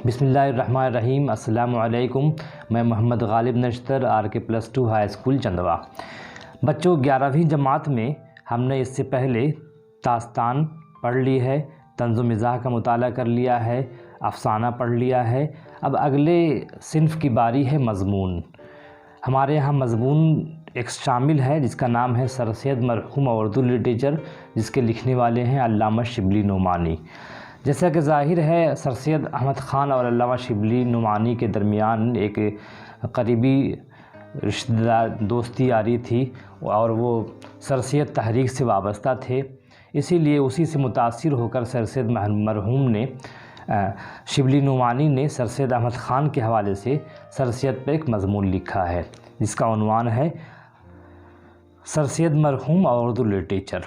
بسم اللہ الرحمن الرحیم۔ السلام علیکم۔ میں محمد غالب نشتر RK+2 ہائی اسکول چندوا۔ بچوں 11ویں جماعت میں ہم نے اس سے پہلے داستان پڑھ لی ہے، طنز و مزاح کا مطالعہ کر لیا ہے، افسانہ پڑھ لیا ہے۔ اب اگلے صنف کی باری ہے مضمون۔ ہمارے یہاں مضمون ایک شامل ہے جس کا نام ہے سر سید مرحوم اردو لٹریچر، جس کے لکھنے والے ہیں علامہ شبلی نعمانی۔ جیسا کہ ظاہر ہے سر سید احمد خان اور علامہ شبلی نعمانی کے درمیان ایک قریبی رشتہ دار دوستی یاری تھی اور وہ سر سید تحریک سے وابستہ تھے، اسی لیے اسی سے متاثر ہو کر سر سید مرحوم نے شبلی نعمانی نے سر سید احمد خان کے حوالے سے سر سید پر ایک مضمون لکھا ہے جس کا عنوان ہے سر سید مرحوم اور اردو لٹریچر۔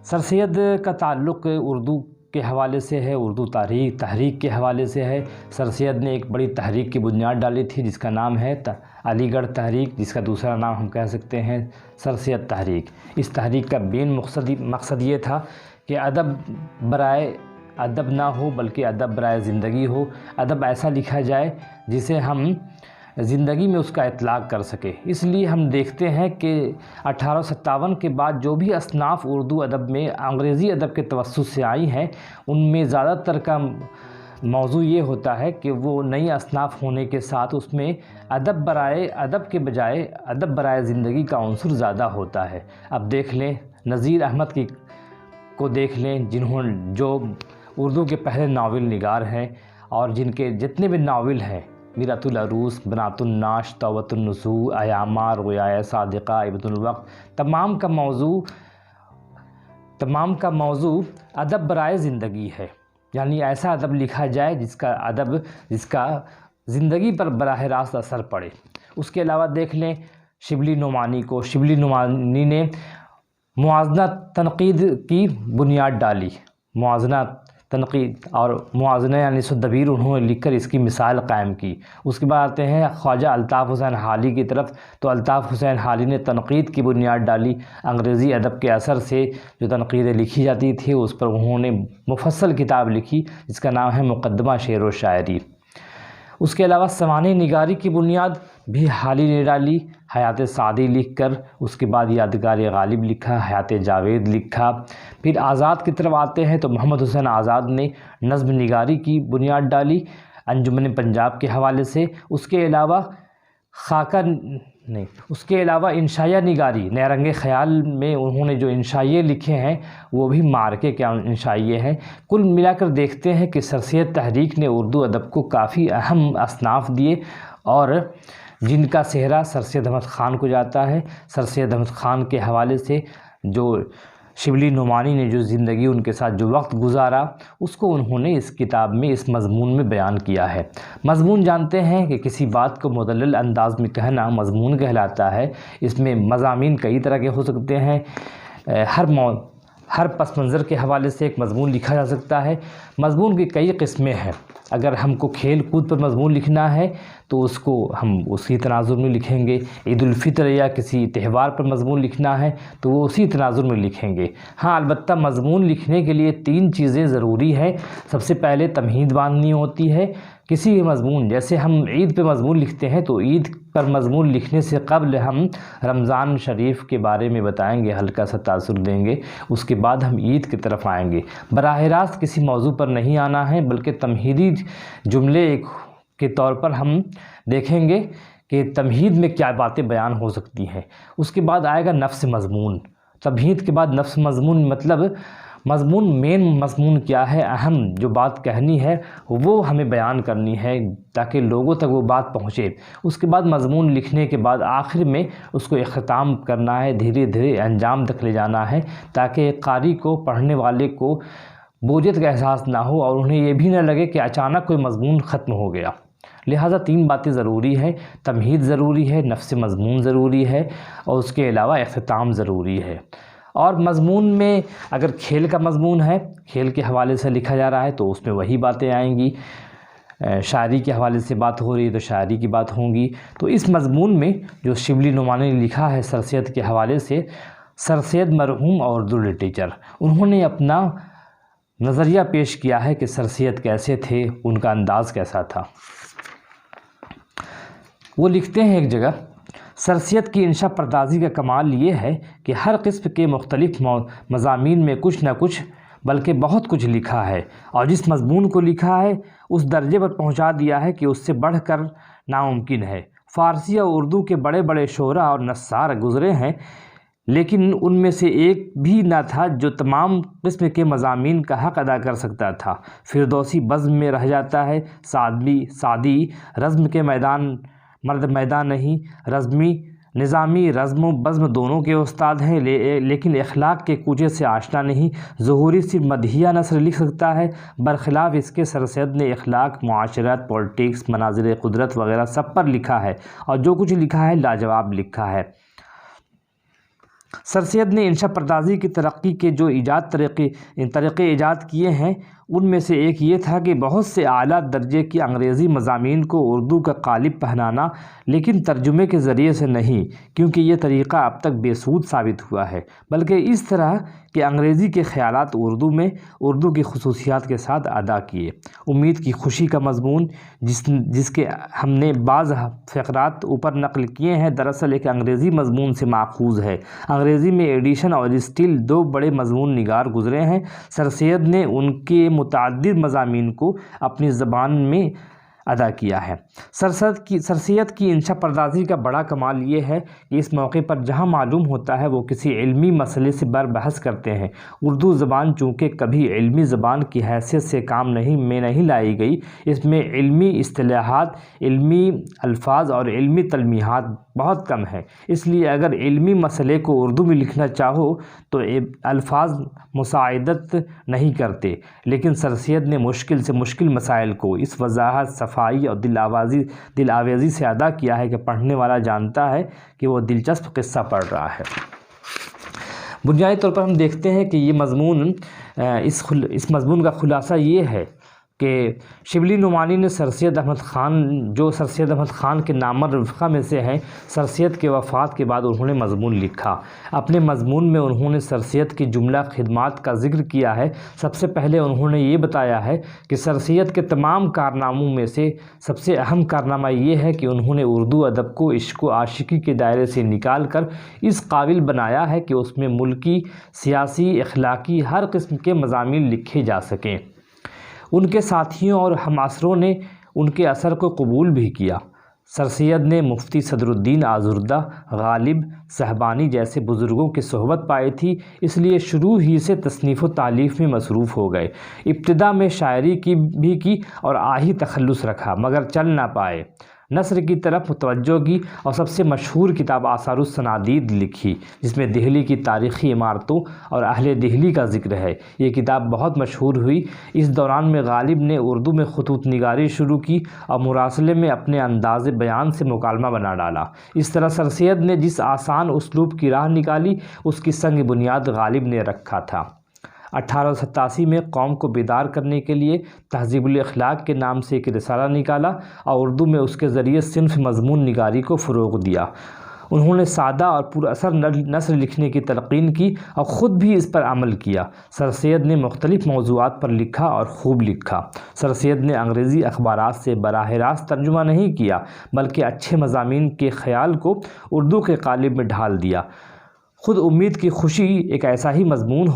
سر سید کا تعلق اردو کے حوالے سے ہے، اردو تحریک کے حوالے سے ہے۔ سر سید نے ایک بڑی تحریک کی بنیاد ڈالی تھی جس کا نام ہے علی گڑھ تحریک، جس کا دوسرا نام ہم کہہ سکتے ہیں سر سید تحریک۔ اس تحریک کا مین مقصد یہ تھا کہ ادب برائے ادب نہ ہو بلکہ ادب برائے زندگی ہو، ادب ایسا لکھا جائے جسے ہم زندگی میں اس کا اطلاق کر سکے۔ اس لیے ہم دیکھتے ہیں کہ 1857 کے بعد جو بھی اصناف اردو ادب میں انگریزی ادب کے توسط سے آئی ہیں، ان میں زیادہ تر کا موضوع یہ ہوتا ہے کہ وہ نئی اصناف ہونے کے ساتھ اس میں ادب برائے ادب کے بجائے ادب برائے زندگی کا عنصر زیادہ ہوتا ہے۔ اب دیکھ لیں نذیر احمد کو دیکھ لیں، جو اردو کے پہلے ناول نگار ہیں اور جن کے جتنے بھی ناول ہیں، میرۃ العروس، بنات الناش، توبۃ النصوح، ایامہ، رؤیائے صادقہ، ابن الوقت، تمام کا موضوع ادب برائے زندگی ہے، یعنی ایسا ادب لکھا جائے جس کا زندگی پر براہ راست اثر پڑے۔ اس کے علاوہ دیکھ لیں شبلی نعمانی کو، شبلی نعمانی نے موازنہ تنقید کی بنیاد ڈالی، موازنہ تنقید اور موازنہ یعنی سدبیر انہوں نے لکھ کر اس کی مثال قائم کی۔ اس کے بعد آتے ہیں خواجہ الطاف حسین حالی کی طرف، تو الطاف حسین حالی نے تنقید کی بنیاد ڈالی۔ انگریزی ادب کے اثر سے جو تنقیدیں لکھی جاتی تھی اس پر انہوں نے مفصل کتاب لکھی جس کا نام ہے مقدمہ شعر و شاعری۔ اس کے علاوہ سوانح نگاری کی بنیاد بھی حالی نے ڈالی، حیات سعدی لکھ کر، اس کے بعد یادگار غالب لکھا، حیات جاوید لکھا۔ پھر آزاد کی طرف آتے ہیں تو محمد حسین آزاد نے نظم نگاری کی بنیاد ڈالی انجمن پنجاب کے حوالے سے۔ اس کے علاوہ انشائیہ نگاری، نیرنگ خیال میں انہوں نے جو انشائیے لکھے ہیں وہ بھی مارکے کے انشائیے ہیں۔ کل ملا کر دیکھتے ہیں کہ سر سید تحریک نے اردو ادب کو کافی اہم اصناف دیے اور جن کا سہرا سر سید احمد خان کو جاتا ہے۔ سر سید احمد خان کے حوالے سے جو شبلی نعمانی نے جو زندگی ان کے ساتھ جو وقت گزارا اس کو انہوں نے اس کتاب میں اس مضمون میں بیان کیا ہے۔ مضمون جانتے ہیں کہ کسی بات کو مدلل انداز میں کہنا مضمون کہلاتا ہے۔ اس میں مضامین کئی طرح کے ہو سکتے ہیں، ہر پس منظر کے حوالے سے ایک مضمون لکھا جا سکتا ہے۔ مضمون کی کئی قسمیں ہیں۔ اگر ہم کو کھیل کود پر مضمون لکھنا ہے تو اس کو ہم اسی تناظر میں لکھیں گے۔ عید الفطر یا کسی تہوار پر مضمون لکھنا ہے تو وہ اسی تناظر میں لکھیں گے۔ ہاں البتہ مضمون لکھنے کے لیے 3 چیزیں ضروری ہیں۔ سب سے پہلے تمہید باندھنی ہوتی ہے۔ کسی بھی مضمون، جیسے ہم عید پہ مضمون لکھتے ہیں تو عید پر مضمون لکھنے سے قبل ہم رمضان شریف کے بارے میں بتائیں گے، ہلکا سا تاثر دیں گے، اس کے بعد ہم عید کی طرف آئیں گے۔ براہ راست کسی موضوع پر نہیں آنا ہے بلکہ تمہیدی جملے کے طور پر ہم دیکھیں گے کہ تمہید میں کیا باتیں بیان ہو سکتی ہیں۔ اس کے بعد آئے گا نفس مضمون۔ تمہید کے بعد نفس مضمون، مطلب مین مضمون کیا ہے، اہم جو بات کہنی ہے وہ ہمیں بیان کرنی ہے تاکہ لوگوں تک وہ بات پہنچے۔ اس کے بعد مضمون لکھنے کے بعد آخر میں اس کو اختتام کرنا ہے، دھیرے دھیرے انجام تک لے جانا ہے تاکہ قاری کو، پڑھنے والے کو بوریت کا احساس نہ ہو اور انہیں یہ بھی نہ لگے کہ اچانک کوئی مضمون ختم ہو گیا۔ لہٰذا 3 باتیں ضروری ہیں، تمہید ضروری ہے، نفس مضمون ضروری ہے اور اس کے علاوہ اختتام ضروری ہے۔ اور مضمون میں اگر کھیل کا مضمون ہے، کھیل کے حوالے سے لکھا جا رہا ہے تو اس میں وہی باتیں آئیں گی۔ شاعری کے حوالے سے بات ہو رہی ہے تو شاعری کی بات ہوں گی۔ تو اس مضمون میں جو شبلی نعمانی نے لکھا ہے سر سید کے حوالے سے، سر سید مرحوم اور اردو لٹریچر، انہوں نے اپنا نظریہ پیش کیا ہے کہ سر سید کیسے تھے، ان کا انداز کیسا تھا۔ وہ لکھتے ہیں ایک جگہ، سر سید کی انشا پردازی کا کمال یہ ہے کہ ہر قسم کے مختلف مضامین میں کچھ نہ کچھ بلکہ بہت کچھ لکھا ہے، اور جس مضمون کو لکھا ہے اس درجے پر پہنچا دیا ہے کہ اس سے بڑھ کر ناممکن ہے۔ فارسی اور اردو کے بڑے بڑے شعراء اور نثار گزرے ہیں، لیکن ان میں سے ایک بھی نہ تھا جو تمام قسم کے مضامین کا حق ادا کر سکتا تھا۔ فردوسی بزم میں رہ جاتا ہے، سعدی رزم کے مرد میدان نہیں، نظامی رزم و بزم دونوں کے استاد ہیں، لیکن اخلاق کے کوچے سے آشنا نہیں۔ ظہوری صرف مدحیہ نثر لکھ سکتا ہے، برخلاف اس کے سر سید نے اخلاق، معاشرت، پولیٹکس، مناظر قدرت وغیرہ سب پر لکھا ہے، اور جو کچھ لکھا ہے لاجواب لکھا ہے۔ سر سید نے انشا پردازی کی ترقی کے جو طریقے ایجاد کیے ہیں، ان میں سے ایک یہ تھا کہ بہت سے اعلیٰ درجے کی انگریزی مضامین کو اردو کا قالب پہنانا، لیکن ترجمے کے ذریعے سے نہیں، کیونکہ یہ طریقہ اب تک بے سود ثابت ہوا ہے، بلکہ اس طرح کہ انگریزی کے خیالات اردو میں اردو کی خصوصیات کے ساتھ ادا کیے۔ امید کی خوشی کا مضمون، جس کے ہم نے بعض فقرات اوپر نقل کیے ہیں، دراصل ایک انگریزی مضمون سے ماخوذ ہے۔ انگریزی میں ایڈیشن اور اسٹیل دو بڑے مضمون نگار گزرے ہیں۔ سر سید نے ان کے متعدد مضامین کو اپنی زبان میں ادا کیا ہے۔ سر سید کی انشا پردازی کا بڑا کمال یہ ہے کہ اس موقع پر جہاں معلوم ہوتا ہے وہ کسی علمی مسئلے سے بحث کرتے ہیں۔ اردو زبان چونکہ کبھی علمی زبان کی حیثیت سے کام نہیں لائی گئی، اس میں علمی اصطلاحات، علمی الفاظ اور علمی تلمیحات بہت کم ہیں، اس لیے اگر علمی مسئلے کو اردو میں لکھنا چاہو تو الفاظ مساعدت نہیں کرتے، لیکن سر سید نے مشکل سے مشکل مسائل کو اس وضاحت، صفائی اور دل آویزی سے ادا کیا ہے کہ پڑھنے والا جانتا ہے کہ وہ دلچسپ قصہ پڑھ رہا ہے۔ بنیادی طور پر ہم دیکھتے ہیں کہ یہ مضمون اس مضمون کا خلاصہ یہ ہے کہ شبلی نعمانی نے سر سید احمد خان، جو سر سید احمد خان کے نامور رفقا میں سے ہیں، سر سید کے وفات کے بعد انہوں نے مضمون لکھا۔ اپنے مضمون میں انہوں نے سر سید کی جملہ خدمات کا ذکر کیا ہے۔ سب سے پہلے انہوں نے یہ بتایا ہے کہ سر سید کے تمام کارناموں میں سے سب سے اہم کارنامہ یہ ہے کہ انہوں نے اردو ادب کو عشق و عاشقی کے دائرے سے نکال کر اس قابل بنایا ہے کہ اس میں ملکی، سیاسی، اخلاقی ہر قسم کے مضامین لکھے جا سکیں۔ ان کے ساتھیوں اور ہمعصروں نے ان کے اثر کو قبول بھی کیا۔ سر سید نے مفتی صدر الدین آزردہ، غالب، صاحبانی جیسے بزرگوں کی صحبت پائی تھی، اس لیے شروع ہی سے تصنیف و تالیف میں مصروف ہو گئے۔ ابتدا میں شاعری بھی کی اور آہی تخلص رکھا، مگر چل نہ پائے۔ نثر کی طرف متوجہ کی اور سب سے مشہور کتاب آثار الصنادید لکھی، جس میں دہلی کی تاریخی عمارتوں اور اہل دہلی کا ذکر ہے۔ یہ کتاب بہت مشہور ہوئی۔ اس دوران میں غالب نے اردو میں خطوط نگاری شروع کی اور مراسلے میں اپنے انداز بیان سے مکالمہ بنا ڈالا۔ اس طرح سر سید نے جس آسان اسلوب کی راہ نکالی، اس کی سنگ بنیاد غالب نے رکھا تھا۔ 1887 میں قوم کو بیدار کرنے کے لیے تہذیب الاخلاق کے نام سے ایک رسالہ نکالا اور اردو میں اس کے ذریعے صنف مضمون نگاری کو فروغ دیا۔ انہوں نے سادہ اور پر اثر نثر لکھنے کی تلقین کی اور خود بھی اس پر عمل کیا۔ سر سید نے مختلف موضوعات پر لکھا اور خوب لکھا۔ سر سید نے انگریزی اخبارات سے براہ راست ترجمہ نہیں کیا، بلکہ اچھے مضامین کے خیال کو اردو کے قالب میں ڈھال دیا۔ خود امید کی خوشی ایک ایسا ہی مضمون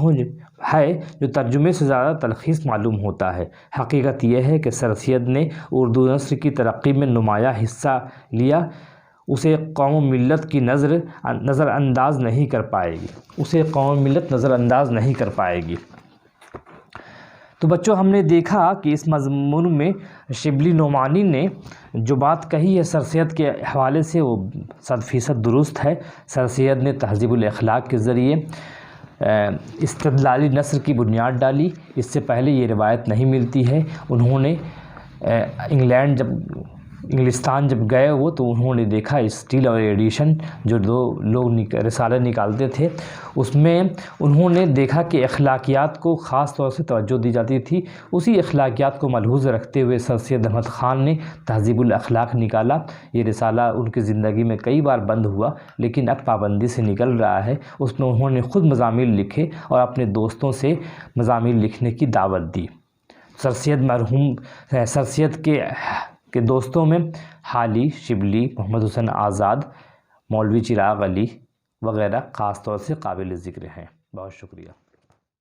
ہے جو ترجمے سے زیادہ تلخیص معلوم ہوتا ہے۔ حقیقت یہ ہے کہ سر سید نے اردو نثر کی ترقی میں نمایاں حصہ لیا۔ اسے قوم و ملت کی نظر انداز نہیں کر پائے گی۔ تو بچوں، ہم نے دیکھا کہ اس مضمون میں شبلی نعمانی نے جو بات کہی ہے سر سید کے حوالے سے، وہ 100% درست ہے۔ سر سید نے تہذیب الاخلاق کے ذریعے استدلالی نثر کی بنیاد ڈالی۔ اس سے پہلے یہ روایت نہیں ملتی ہے۔ انہوں نے انگلینڈ جب انگلستان جب گئے وہ تو انہوں نے دیکھا اسٹیل اور ایڈیشن جو دو لوگ رسالے نکالتے تھے اس میں انہوں نے دیکھا کہ اخلاقیات کو خاص طور سے توجہ دی جاتی تھی. اسی اخلاقیات کو ملحوظ رکھتے ہوئے سر سید احمد خان نے تہذیب الاخلاق نکالا. یہ رسالہ ان کی زندگی میں کئی بار بند ہوا لیکن اب پابندی سے نکل رہا ہے. اس میں انہوں نے خود مضامین لکھے اور اپنے دوستوں سے مضامین لکھنے کی دعوت دی. سر سید کے دوستوں میں حالی، شبلی، محمد حسین آزاد، مولوی چراغ علی وغیرہ خاص طور سے قابل ذکر ہیں. بہت شکریہ.